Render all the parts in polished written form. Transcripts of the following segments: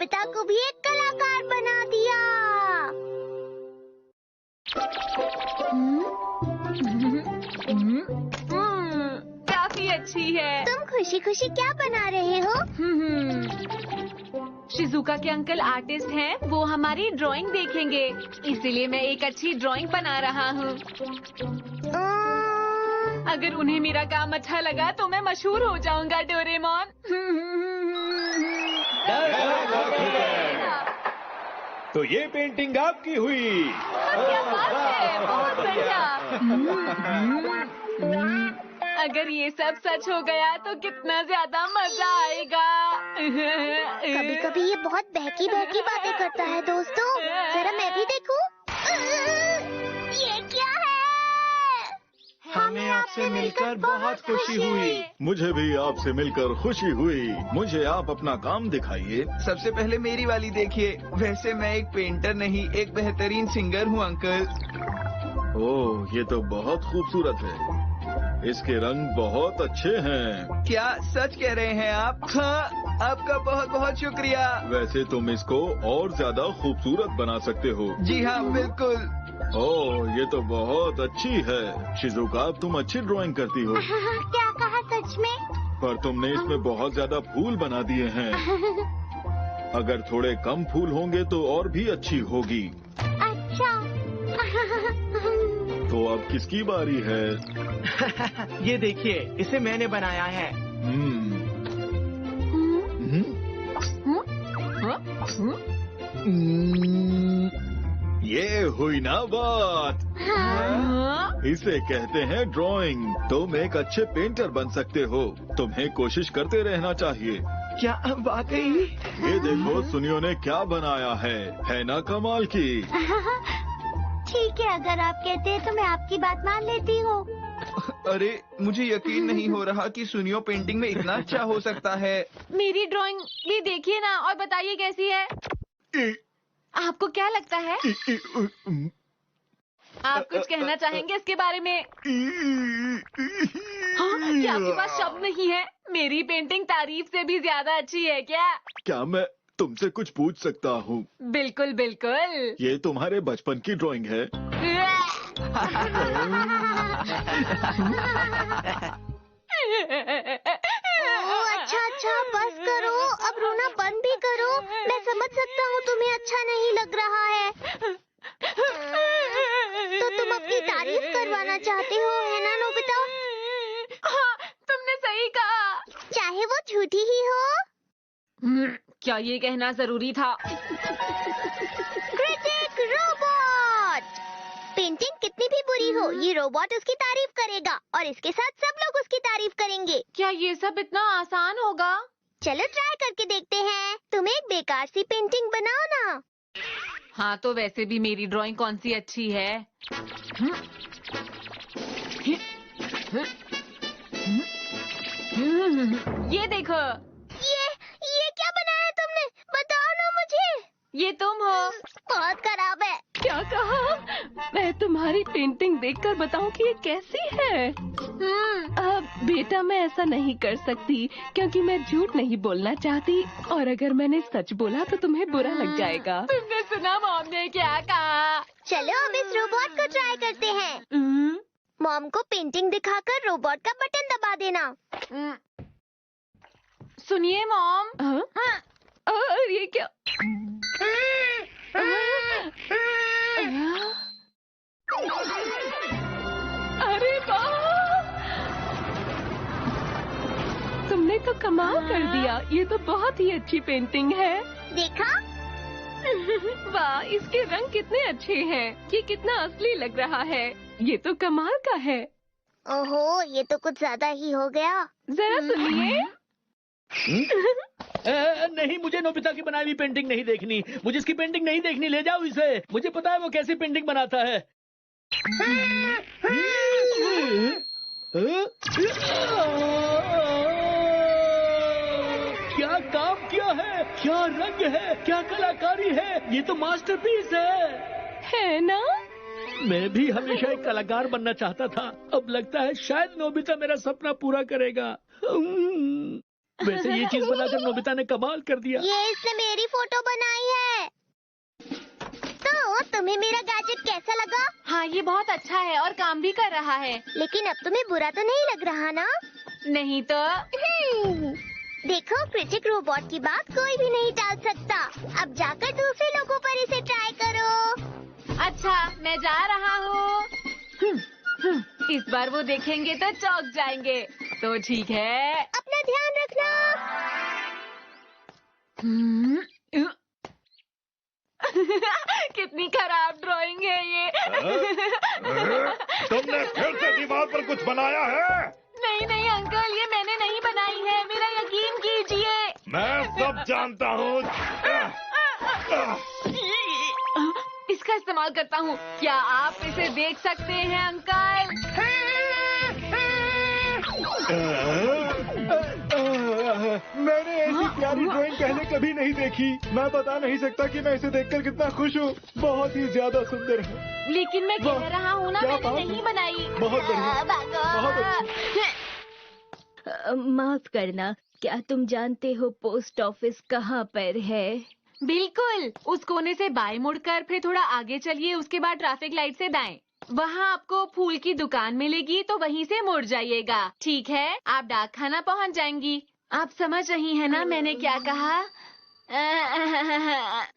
Nobita को भी एक कलाकार बना दिया। काफी अच्छी है। तुम खुशी खुशी क्या बना रहे हो? शिजुका के अंकल आर्टिस्ट हैं, वो हमारी ड्राइंग देखेंगे, इसीलिए मैं एक अच्छी ड्राइंग बना रहा हूँ। अगर उन्हें मेरा काम अच्छा लगा तो मैं मशहूर हो जाऊंगा डोरेमोन। तो ये पेंटिंग आपकी हुई। क्या बात है, बहुत बढ़िया। अगर ये सब सच हो गया तो कितना ज्यादा मजा आएगा। कभी कभी ये बहुत बहकी बहकी बातें करता है दोस्तों, जरा मैं भी देखूं। ये क्या है? हमें आपसे मिलकर बहुत खुशी हुई। मुझे भी आपसे मिलकर खुशी हुई। मुझे आप अपना काम दिखाइए। सबसे पहले मेरी वाली देखिए। वैसे मैं एक पेंटर नहीं, एक बेहतरीन सिंगर हूँ अंकल। ओह, ये तो बहुत खूबसूरत है। इसके रंग बहुत अच्छे हैं। क्या सच कह रहे हैं आप? हाँ, आपका बहुत बहुत शुक्रिया। वैसे तुम इसको और ज्यादा खूबसूरत बना सकते हो। जी हाँ, बिल्कुल। ओह, ये तो बहुत अच्छी है। शिजुका, तुम अच्छी ड्राइंग करती हो। क्या कहा सच में? पर तुमने इसमें बहुत ज्यादा फूल बना दिए हैं। अगर थोड़े कम फूल होंगे तो और भी अच्छी होगी। अच्छा। तो अब किसकी बारी है? ये देखिए, इसे मैंने बनाया है। ये हुई ना बात। इसे कहते हैं ड्राइंग। तुम एक अच्छे पेंटर बन सकते हो। तुम्हें कोशिश करते रहना चाहिए। क्या वाकई? ये देखो सुनियो ने क्या बनाया है ना कमाल की। ठीक है, अगर आप कहते हैं तो मैं आपकी बात मान लेती हूँ। अरे, मुझे यकीन नहीं हो रहा कि सुनियो पेंटिंग में इतना अच्छा हो सकता है। मेरी ड्राइंग भी देखिए ना और बताइए कैसी है। आपको क्या लगता है? आप कुछ कहना चाहेंगे इसके बारे में? हाँ, क्या आपके पास शब्द नहीं है? मेरी पेंटिंग तारीफ से भी ज्यादा अच्छी है क्या? क्या मैं तुमसे कुछ पूछ सकता हूँ? बिल्कुल बिल्कुल। ये तुम्हारे बचपन की ड्राइंग है? अच्छा, बस करो, अब रोना बंद भी करो। मैं समझ सकता हूँ तुम्हें अच्छा नहीं लग रहा है। तो तुम अपनी तारीफ करवाना चाहते हो, है ना नोबिता? हाँ, तुमने सही कहा। चाहे वो झूठी ही हो। क्या ये कहना जरूरी था? Critic robot. पेंटिंग कितनी भी बुरी हो, ये रोबोट उसकी तारीफ करेगा और इसके साथ सब लोग उसकी तारीफ करेंगे। क्या ये सब इतना आसान होगा? चलो ट्राई करके देखते हैं। तुम एक बेकार सी पेंटिंग बनाओ ना। हाँ, तो वैसे भी मेरी ड्राइंग कौन सी अच्छी है? ये देखो। ये क्या बनाया तुमने? बताओ ना मुझे। ये तुम हो। बहुत खराब है। क्या कहा? मैं तुम्हारी पेंटिंग देखकर बताऊं कि ये कैसी है? बेटा, मैं ऐसा नहीं कर सकती क्योंकि मैं झूठ नहीं बोलना चाहती, और अगर मैंने सच बोला तो तुम्हें बुरा लग जाएगा। तुमने सुना मॉम ने क्या कहा? चलो अब इस रोबोट को ट्राई करते हैं। मॉम को पेंटिंग दिखाकर रोबोट का बटन दबा देना। सुनिए मॉम। ये क्या? अरे वाह! तुमने तो कमाल कर दिया। ये तो बहुत ही अच्छी पेंटिंग है। देखा? वाह, इसके रंग कितने अच्छे हैं। ये कितना असली लग रहा है। ये तो कमाल का है। ओहो, ये तो कुछ ज्यादा ही हो गया। जरा सुनिए। नहीं, मुझे नोबिता की बनाई हुई पेंटिंग नहीं देखनी। मुझे इसकी पेंटिंग नहीं देखनी। ले जाओ इसे। मुझे पता है वो कैसी पेंटिंग बनाता है। क्या काम किया है, क्या रंग है, क्या कलाकारी है। ये तो मास्टरपीस है ना? मैं भी हमेशा एक कलाकार बनना चाहता था। अब लगता है शायद नोबिता मेरा सपना पूरा करेगा। वैसे ये चीज बनाकर नोबिता ने कमाल कर दिया। ये इसने मेरी फोटो बनाई है। तो तुम्हें मेरा गैजेट कैसा लगा? हाँ, ये बहुत अच्छा है और काम भी कर रहा है। लेकिन अब तुम्हें बुरा तो नहीं लग रहा ना? नहीं तो। देखो, क्रिटिक रोबोट की बात कोई भी नहीं टाल सकता। अब जाकर दूसरे लोगों पर इसे ट्राई करो। अच्छा, मैं जा रहा हूँ। इस बार वो देखेंगे तो चौंक जाएंगे। तो ठीक है। अपना ध्यान रखना। कितनी खराब ड्राइंग है ये। तुमने फिर से दीवार पर कुछ बनाया है? नहीं नहीं अंकल, ये मैंने नहीं बनाई है, मेरा यकीन कीजिए। मैं सब जानता हूँ। इसका इस्तेमाल करता हूँ। क्या आप इसे देख सकते हैं अंकल? मैंने ऐसी प्यारी ड्राइंग पहले कभी नहीं देखी। मैं बता नहीं सकता कि मैं इसे देखकर कितना खुश हूँ। बहुत ही ज्यादा सुंदर है। लेकिन मैं कह रहा हूँ ना, क्या मैंने बात नहीं है? बनाई। बहुत बढ़िया, बहुत अच्छी। माफ करना, क्या तुम जानते हो पोस्ट ऑफिस कहाँ पर है? बिल्कुल, उस कोने से बाएं मुड़कर फिर थोड़ा आगे चलिए, उसके बाद ट्रैफिक लाइट से दाएं। वहाँ आपको फूल की दुकान मिलेगी, तो वहीं से मुड़ जाइएगा। ठीक है, आप डाक खाना पहुँच जाएंगी। आप समझ रही हैं ना मैंने क्या कहा?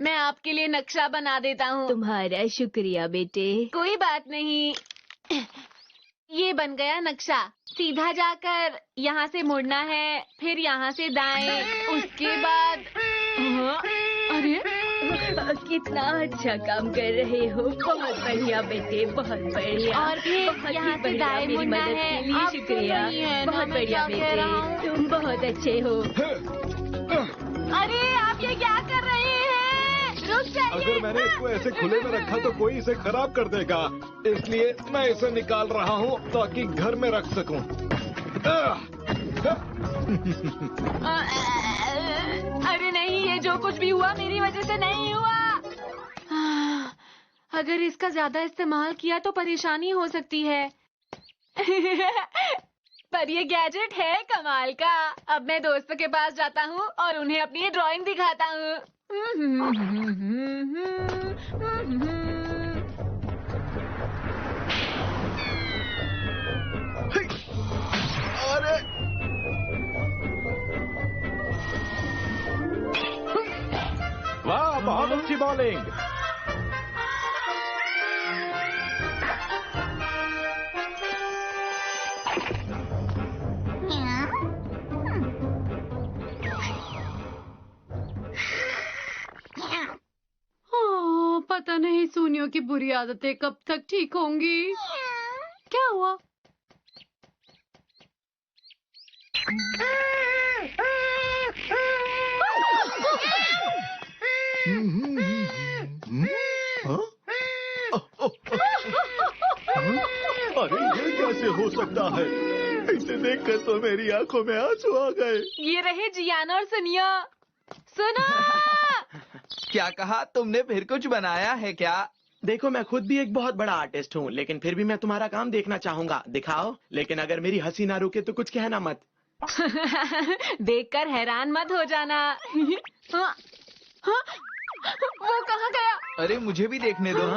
मैं आपके लिए नक्शा बना देता हूँ। तुम्हारा शुक्रिया बेटे। कोई बात नहीं। ये बन गया नक्शा। सीधा जाकर यहाँ से मुड़ना है, फिर यहाँ से दाएं, उसके बाद अरे कितना अच्छा काम कर रहे हो। बहुत बढ़िया बेटे, बहुत बढ़िया। और फिर बहुत ही यहाँ से बढ़िया, दाएं मेरी मुड़ना मदद है। के लिए आप शुक्रिया। सुन रही हैं ना, बहुत मैं बढ़िया क्या कह रहा हूँ? बेटे, तुम बहुत अच्छे हो। अरे आप ये क्या कर रहे हैं? रुक जाइए। अगर मैंने इसको ऐसे खुले में रखा तो कोई इसे खराब कर देगा, इसलिए मैं इसे निकाल रहा हूँ ताकि घर में रख सकूं। अरे नहीं, ये जो कुछ भी हुआ मेरी वजह से नहीं हुआ। अगर इसका ज्यादा इस्तेमाल किया तो परेशानी हो सकती है। पर ये गैजेट है कमाल का। अब मैं दोस्तों के पास जाता हूँ और उन्हें अपनी ये ड्राइंग दिखाता हूँ। अरे वाह, बहुत अच्छी बॉलिंग। पता नहीं सोनिया की बुरी आदतें कब तक ठीक होंगी। क्या हुआ? अरे ये कैसे हो सकता है? इसे देखकर तो मेरी आंखों में आंसू आ गए। ये रहे जियाना और सुनिया। सुनो। क्या कहा तुमने? फिर कुछ बनाया है क्या? देखो, मैं खुद भी एक बहुत बड़ा आर्टिस्ट हूँ, लेकिन फिर भी मैं तुम्हारा काम देखना चाहूंगा। दिखाओ, लेकिन अगर मेरी हंसी ना रुके तो कुछ कहना मत। देखकर हैरान मत हो जाना। हाँ, हाँ, वो कहाँ गया? अरे मुझे भी देखने दो।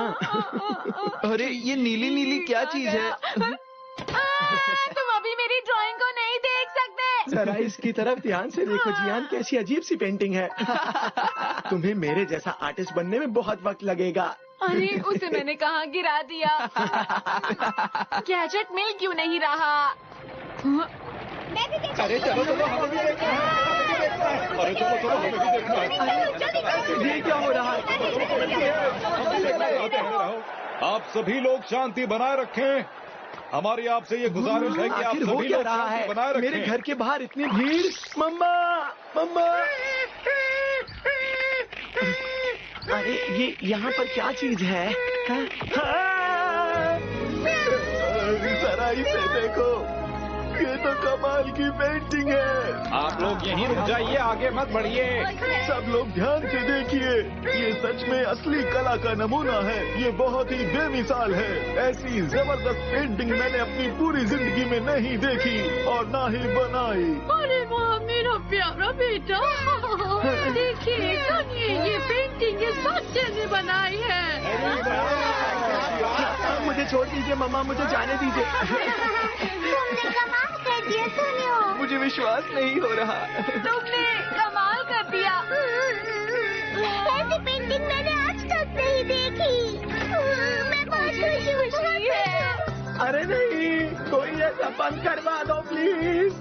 अरे ये नीली नीली क्या चीज है? तुम अभी मेरी ड्राइंग को नहीं देख सकते। जरा इसकी तरफ ध्यान से देखो जियान, कैसी अजीब सी पेंटिंग है। तुम्हें मेरे जैसा आर्टिस्ट बनने में बहुत वक्त लगेगा। अरे उसे मैंने कहाँ गिरा दिया? गैजेट मिल क्यों नहीं रहा? अरे चलो चलो, हमें भी देखना है। अरे चलो चलो, हमें भी देखना है। ये क्या हो रहा है? आप सभी लोग शांति बनाए रखें। हमारी आपसे ये गुजारिश है कि आप आखिर हो सभी क्या लोग रहा शांति बनाए है? रखें। मेरे घर के बाहर इतनी भीड़। मम्मा, मम्मा। अरे ये यहाँ पर क्या चीज है? जरा इसे देखो। ये तो कमाल की पेंटिंग है। आप लोग यहीं रुक जाइए, आगे मत बढ़िए। सब लोग ध्यान से देखिए, ये सच में असली कला का नमूना है। ये बहुत ही बेमिसाल है। ऐसी जबरदस्त पेंटिंग मैंने अपनी पूरी जिंदगी में नहीं देखी और ना ही बनाई। अरे वाह मेरा प्यारा बेटा, देखिए सुनिए, ये पेंटिंग ये सच्चे ने बनाई है। मुझे छोड़ दीजिए मम्मा, मुझे जाने दीजिए। तुमने कमाल कर दिया सोनियो। मुझे विश्वास नहीं हो रहा। तुमने कमाल कर दिया। ऐसी पेंटिंग मैंने आज तक नहीं देखी। मैं बहुत खुश हूँ, बहुत खुश हूँ। अरे नहीं, कोई ऐसा बंद करवा दो प्लीज।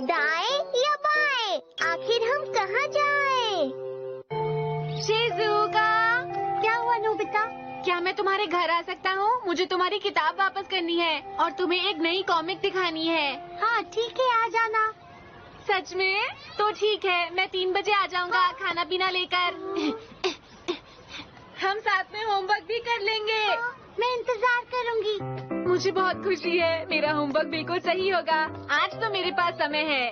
दाएं या बाएं, आखिर हम कहाँ जाएं? शिजुका, क्या हुआ नोबिता? क्या मैं तुम्हारे घर आ सकता हूँ? मुझे तुम्हारी किताब वापस करनी है और तुम्हें एक नई कॉमिक दिखानी है। हाँ ठीक है, आ जाना। सच में? तो ठीक है, मैं 3 बजे आ जाऊँगा खाना पीना लेकर। हम साथ में होमवर्क भी कर लेंगे। मैं इंतजार करूंगी। मुझे बहुत खुशी है, मेरा होमवर्क बिल्कुल सही होगा। आज तो मेरे पास समय है।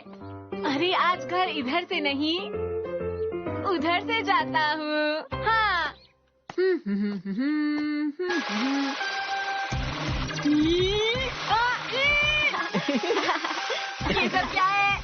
अरे आज घर इधर से नहीं, उधर से जाता हूँ। हाँ। ये सब क्या है?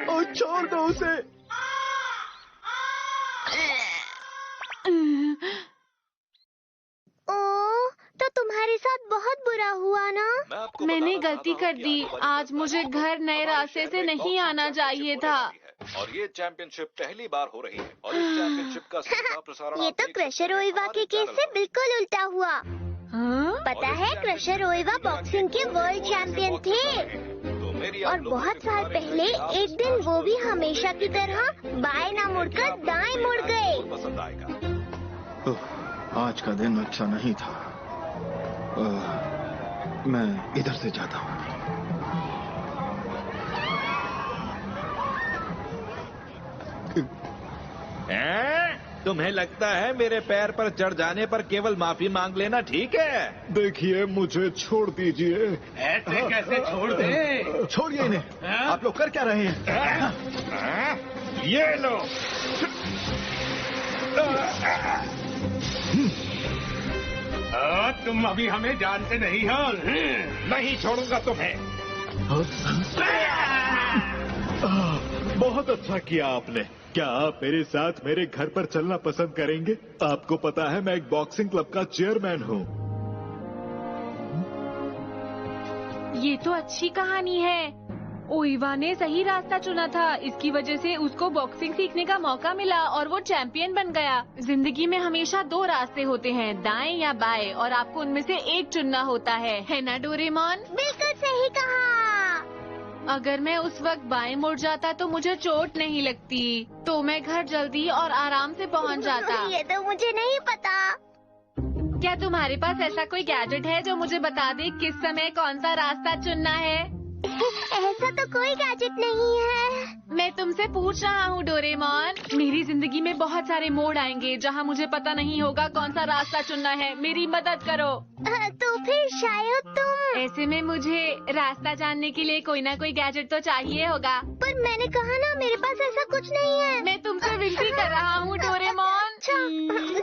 ओ छोड़ दो उसे। तो तुम्हारे साथ बहुत बुरा हुआ ना? मैंने गलती कर दी। आज मुझे घर नए रास्ते से नहीं आना चाहिए था। और ये चैंपियनशिप पहली बार हो रही है और इस चैंपियनशिप का सीधा प्रसारण ये तो क्रशर ओइवा के केस से बिल्कुल उल्टा हुआ। पता है, क्रशर ओइवा बॉक्सिंग के वर्ल्ड चैंपियन थे और बहुत साल पहले एक दिन वो भी हमेशा की तरह बाएं ना मुड़कर दाएं मुड़ गए। पसंद आएगा। आज का दिन अच्छा नहीं था। मैं इधर से जाता हूँ। तुम्हें लगता है मेरे पैर पर चढ़ जाने पर केवल माफी मांग लेना ठीक है? देखिए, मुझे छोड़ दीजिए। ऐसे कैसे छोड़ दे? छोड़िए इन्हें। आप लोग कर क्या रहे हैं? ये लो। तुम अभी हमें जानते नहीं हो। नहीं छोड़ूंगा तुम्हें। बहुत अच्छा किया आपने। क्या आप मेरे साथ मेरे घर पर चलना पसंद करेंगे? आपको पता है मैं एक बॉक्सिंग क्लब का चेयरमैन हूँ। ये तो अच्छी कहानी है। ओइवा ने सही रास्ता चुना था, इसकी वजह से उसको बॉक्सिंग सीखने का मौका मिला और वो चैंपियन बन गया। जिंदगी में हमेशा 2 रास्ते होते हैं, दाएं या बाएं, और आपको उनमें से एक चुनना होता है ना डोरेमोन? बिल्कुल सही कहा। अगर मैं उस वक्त बाएं मुड़ जाता तो मुझे चोट नहीं लगती, तो मैं घर जल्दी और आराम से पहुंच जाता। ये तो मुझे नहीं पता। क्या तुम्हारे पास ऐसा कोई गैजेट है जो मुझे बता दे किस समय कौन सा रास्ता चुनना है? ऐसा तो कोई गैजेट नहीं है। मैं तुमसे पूछ रहा हूँ डोरेमोन। मेरी जिंदगी में बहुत सारे मोड़ आएंगे जहाँ मुझे पता नहीं होगा कौन सा रास्ता चुनना है। मेरी मदद करो। तो फिर शायद तुम। ऐसे में मुझे रास्ता जानने के लिए कोई ना कोई गैजेट तो चाहिए होगा। पर मैंने कहा ना, मेरे पास ऐसा कुछ नहीं है। मैं तुमसे विनती कर रहा हूँ डोरेमोन। अच्छा,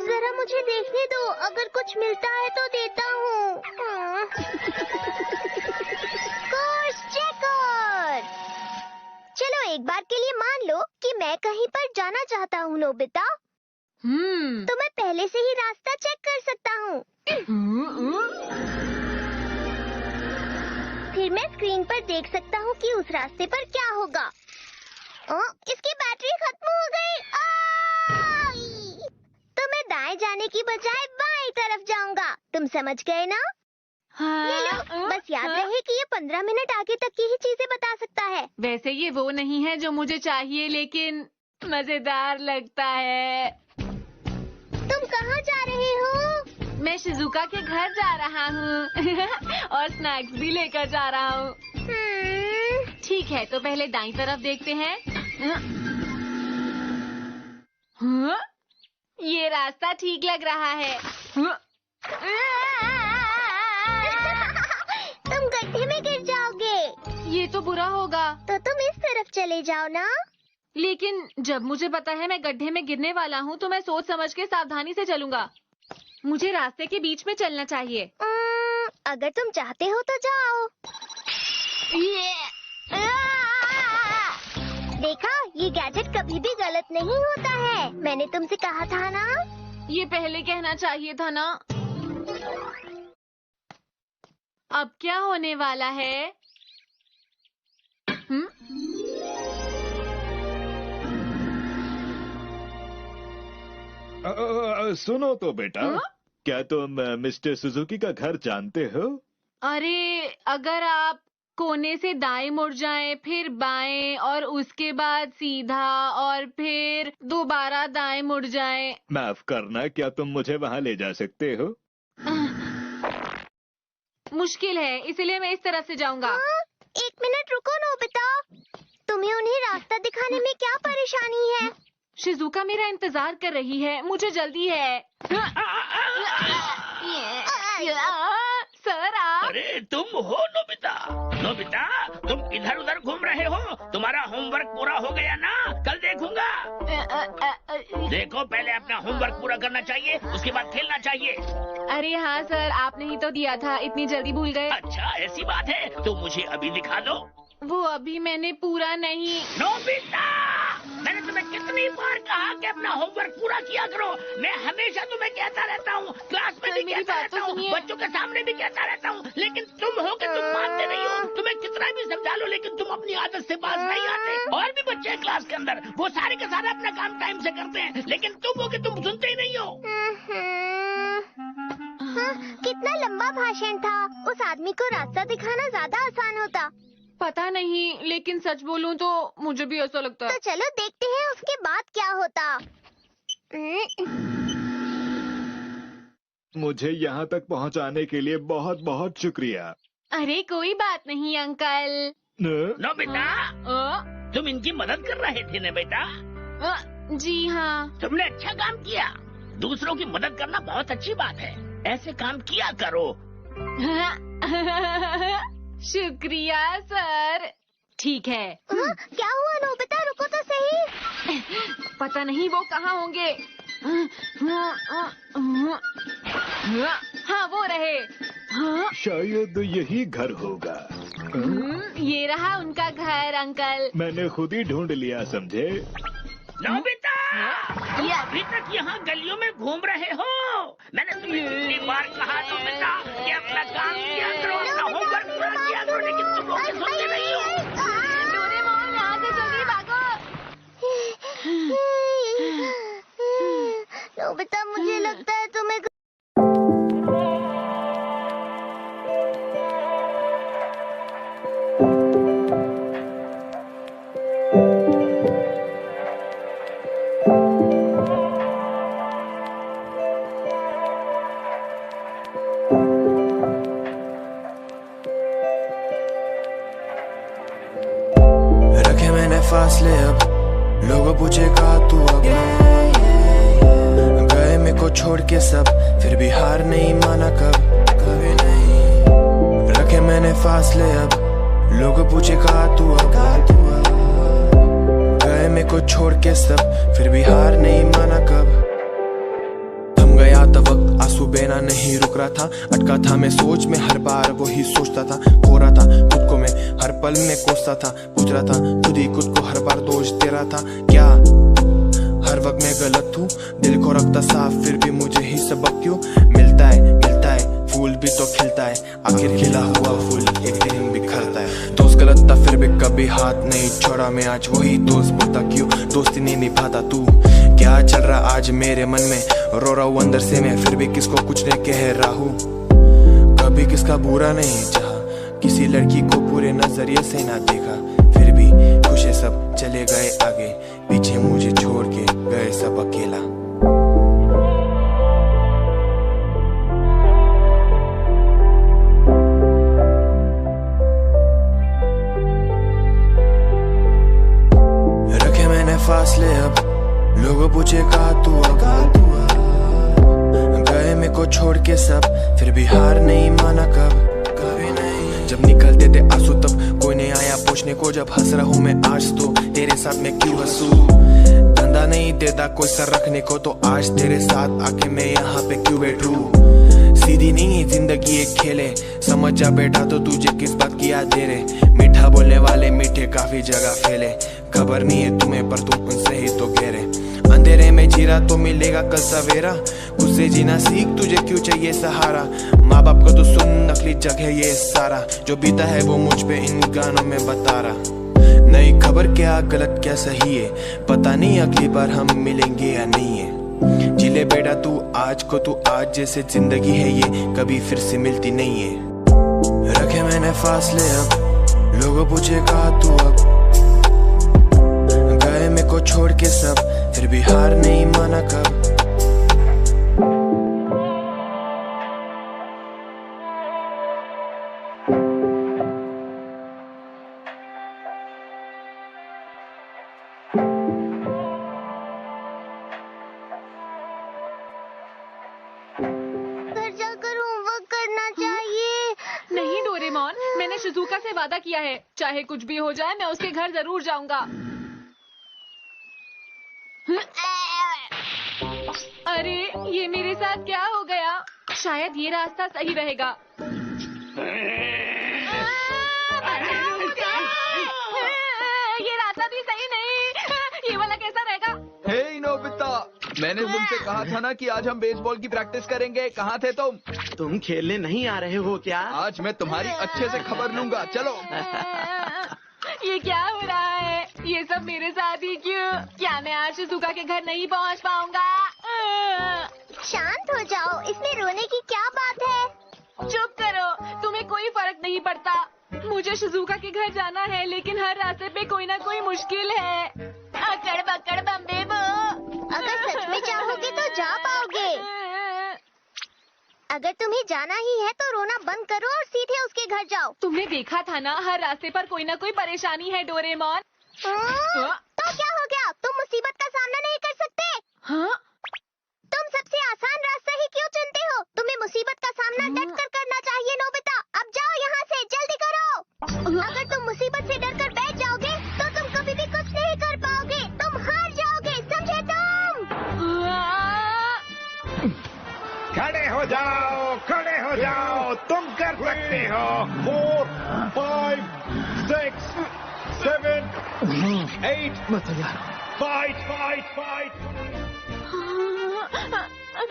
जरा मुझे देखने दो, अगर कुछ मिलता है तो देता हूँ। Course checker. चलो एक बार के लिए मान लो कि मैं कहीं पर जाना चाहता हूँ नोबिता। तो मैं पहले से ही रास्ता चेक कर सकता हूँ। फिर मैं स्क्रीन पर देख सकता हूँ कि उस रास्ते पर क्या होगा। इसकी बैटरी खत्म हो गई। तो मैं दाएं जाने की बजाय बाएं तरफ जाऊंगा। तुम समझ गए ना? ये लो, बस याद रहे कि ये 15 मिनट आगे तक की ही चीजें बता सकता है। वैसे ये वो नहीं है जो मुझे चाहिए, लेकिन मजेदार लगता है। तुम कहाँ जा रहे हो? मैं शिजुका के घर जा रहा हूँ और स्नैक्स भी लेकर जा रहा हूँ। ठीक है, तो पहले दाईं तरफ देखते हैं। हाँ? ये रास्ता ठीक लग रहा है। तुम गड्ढे में गिर जाओगे। ये तो बुरा होगा। तो तुम इस तरफ चले जाओ ना। लेकिन जब मुझे पता है मैं गड्ढे में गिरने वाला हूँ तो मैं सोच समझ के सावधानी से चलूंगा। मुझे रास्ते के बीच में चलना चाहिए। अगर तुम चाहते हो तो जाओ। देखा, ये गैजेट कभी भी गलत नहीं होता है। मैंने तुमसे कहा था ना। ये पहले कहना चाहिए था ना। अब क्या होने वाला है? सुनो तो बेटा, क्या तुम मिस्टर सुजुकी का घर जानते हो? अरे, अगर आप कोने से दाएं मुड़ जाएं, फिर बाएं और उसके बाद सीधा और फिर दोबारा दाएं मुड़ जाएं। माफ करना, क्या तुम मुझे वहाँ ले जा सकते हो? मुश्किल है, इसलिए मैं इस तरफ से जाऊंगा। एक मिनट रुको नोबिता, तुम्हें उन्हें रास्ता दिखाने में क्या परेशानी है? शिजुका मेरा इंतजार कर रही है, मुझे जल्दी है। सर आप? अरे तुम हो नोबिता? नोबिता, तुम इधर उधर घूम रहे हो? तुम्हारा होमवर्क पूरा हो गया ना? कल देखूंगा। देखो, पहले अपना होमवर्क पूरा करना चाहिए, उसके बाद खेलना चाहिए। अरे हाँ सर, आपने ही तो दिया था, इतनी जल्दी भूल गए। अच्छा, ऐसी बात है तो मुझे अभी दिखा दो। वो अभी मैंने पूरा नहीं। नोबिता, मैंने तुम्हें कितनी बार कहा कि अपना होमवर्क पूरा किया करो। मैं हमेशा तुम्हें कहता रहता हूँ, क्लास में भी कहता रहता हूँ, बच्चों के सामने भी कहता रहता हूँ, लेकिन तुम हो कि तुम मानते नहीं हो। तुम्हें कितना भी समझा लो, लेकिन तुम अपनी आदत से बाज नहीं आते। और भी बच्चे हैं क्लास के अंदर, वो सारे के सारे अपना काम टाइम से करते हैं, लेकिन तुम हो कि तुम सुनते ही नहीं हो। कितना लंबा भाषण था। उस आदमी को रास्ता दिखाना ज्यादा आसान होता। पता नहीं, लेकिन सच बोलूं तो मुझे भी ऐसा लगता है। तो चलो देखते हैं उसके बाद क्या होता। मुझे यहाँ तक पहुँचाने के लिए बहुत बहुत शुक्रिया। अरे कोई बात नहीं अंकल। नोबिता, तुम इनकी मदद कर रहे थे ना बेटा? जी हाँ। तुमने अच्छा काम किया। दूसरों की मदद करना बहुत अच्छी बात है, ऐसे काम किया करो। शुक्रिया सर। ठीक है। क्या हुआ नोबिता, रुको तो सही। पता नहीं वो कहाँ होंगे। हाँ वो रहे। शायद यही घर होगा। ये रहा उनका घर अंकल। मैंने खुद ही ढूंढ लिया, समझे? नोबिता, तुम अभी तक यहाँ गलियों में घूम रहे हो? मैंने तुम्हें कितनी बार कहा नोबिता कि अपना काम किया करो, अपना होमवर्क पूरा किया करो, लेकिन तुम लोग सुनते नहीं हो। डोरेमोन, यहाँ से जल्दी भागो। नोबिता, मुझे लगता है तुम्हें फासले। अब लोग पूछे कहा तू अब गए मेरे को छोड़ के सब, फिर भी हार नहीं माना कभी नहीं। रखे मैंने फासले। अब लोग पूछे कहा तू अब गए मेरे को छोड़ के सब, फिर भी हार नहीं माना कब। थम गया था वक्त, आंसू बहना नहीं रुक रहा था। अटका था मैं सोच में, हर बार वही सोचता था। खो रहा था खुद को मैं, हर पल में कोसता था। पूछ रहा था खुद ही खुद को, हर बार दोष दे रहा था। क्या हर वक्त मैं गलत हूँ? दिल को रखता साफ, फिर भी मुझे ही सबक क्यों मिलता है? फूल भी तो खिलता है, आखिर खिला हुआ फूल एक दिन बिखरता है। दोस्त गलत था फिर भी कभी हाथ नहीं छोड़ा मैं, आज वही दोस्त बोलता क्यों दोस्ती नहीं निभाता तू। क्या चल रहा आज मेरे मन में, रो रहा हूँ अंदर से मैं, फिर भी किसको कुछ नहीं कह रहा हूँ। कभी किसका बुरा नहीं चाहा, किसी लड़की को पूरे नजरिए से ना देखा, फिर भी खुश है सब चले गए आगे, पीछे मुझे छोड़ के गए सब अकेला। फासले अब, लोगों पूछे कहा तू अब, गए मेरे को छोड़ के सब, फिर भी हार नहीं माना कब, कभी नहीं। जब निकलते थे आंसू तब कोई नहीं आया पूछने को, जब हंस रहा हूँ मैं आज तो तेरे साथ मैं क्यों हंसू, धंधा नहीं देता कोई सर रखने को, तो आज तेरे साथ आके मैं यहाँ पे क्यों बैठूं। सीधी नहीं जिंदगी एक खेले, समझ जा बेटा तो तुझे किस बात की याद दे रहे, मीठा बोलने वाले मीठे काफी जगह फैले, खबर नहीं है तुम्हें पर तुम उनसे ही तो गहरे, अंधेरे में जीरा तो मिलेगा कल सवेरा, खुद से जीना सीख तुझे क्यों चाहिए सहारा, माँ बाप को तो सुन नकली जग है ये सारा, जो बीता है वो मुझ पे इन गानों में बता रहा, नहीं खबर क्या गलत क्या सही है, पता नहीं अगली बार हम मिलेंगे या नहीं है, जिले बेटा तू आज को, तू आज जैसे जिंदगी है ये कभी फिर से मिलती नहीं है। रखे मैंने फासले अब, लोगों पूछे कहा तू अब, गए मेरे को छोड़ के सब, फिर भी हार नहीं माना कब। मैंने शिजुका से वादा किया है, चाहे कुछ भी हो जाए मैं उसके घर जरूर जाऊंगा। अरे ये मेरे साथ क्या हो गया, शायद ये रास्ता सही रहेगा। ये रास्ता भी सही नहीं, ये वाला कैसा रहेगा। हे नोबिता, मैंने तुमसे कहा था ना कि आज हम बेसबॉल की प्रैक्टिस करेंगे, कहाँ थे तुम? तुम खेलने नहीं आ रहे हो क्या? आज मैं तुम्हारी अच्छे से खबर लूंगा, चलो। ये क्या हो रहा है, ये सब मेरे साथ ही क्यों? क्या मैं आज शिजुका के घर नहीं पहुंच पाऊंगा? शांत हो जाओ, इसमें रोने की क्या बात है? चुप करो, तुम्हें कोई फर्क नहीं पड़ता। मुझे शिजुका के घर जाना है, लेकिन हर रास्ते पे कोई ना कोई मुश्किल है। अकड़ बकड़ बम्बे बो। अगर सच में चाहोगे तो जा पाओगे। अगर तुम्हें जाना ही है तो रोना बंद करो और सीधे उसके घर जाओ। तुमने देखा था ना, हर रास्ते पर कोई ना कोई परेशानी है डोरेमोन। तो क्या हो गया, तुम मुसीबत का सामना नहीं कर सकते? हाँ? तुम सबसे आसान रास्ता ही क्यों चुनते हो? तुम्हें मुसीबत का सामना डट कर करना चाहिए नोबिता। अब जाओ यहाँ से, जल्दी करो। अगर तुम मुसीबत से डर कर बैठ जाओगे तो तुम कभी भी कुछ नहीं कर पाओगे, तुम हार जाओगे, समझे तुम? खड़े हो जाओ, खड़े हो जाओ, तुम कर सकते हो। 4, 5, 6, 7, 8, मैं तैयार हूँ। फाइट।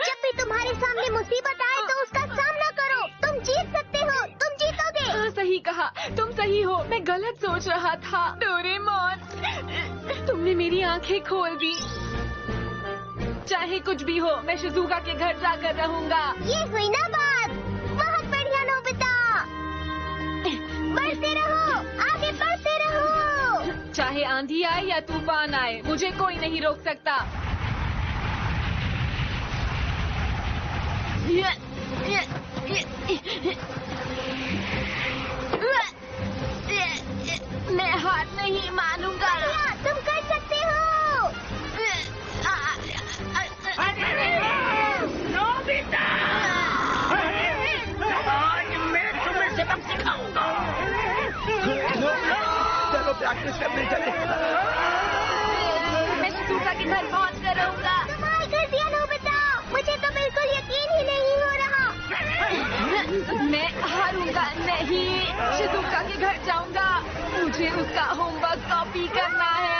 जब भी तुम्हारे सामने मुसीबत आए तो उसका सामना करो, तुम जीत सकते हो, तुम जीतोगे। सही कहा, तुम सही हो, मैं गलत सोच रहा था। डोरेमोन, तुमने मेरी आंखें खोल दी। चाहे कुछ भी हो, मैं शिजुका के घर जाकर रहूंगा। ये हुई ना बात, बहुत बढ़िया नोबिता। बढ़ते रहो, आगे बढ़ते रहो। चाहे आंधी आए या तूफान आए, मुझे कोई नहीं रोक सकता। मैं हार नहीं मानूंगा। तुम कर सकते हो। नोबिता, आज मैं तुम्हें सबक सिखाऊंगा। चलो प्रैक्टिस करने चले। मैं शिजुका के घर पहुंच कर रहूंगा। कमाल कर दिया नोबिता, मुझे तो बिल्कुल यकीन ही नहीं हो रहा। मैं हारूंगा नहीं, शिजुका के घर जाऊंगा। मुझे उसका होमवर्क कॉपी करना है।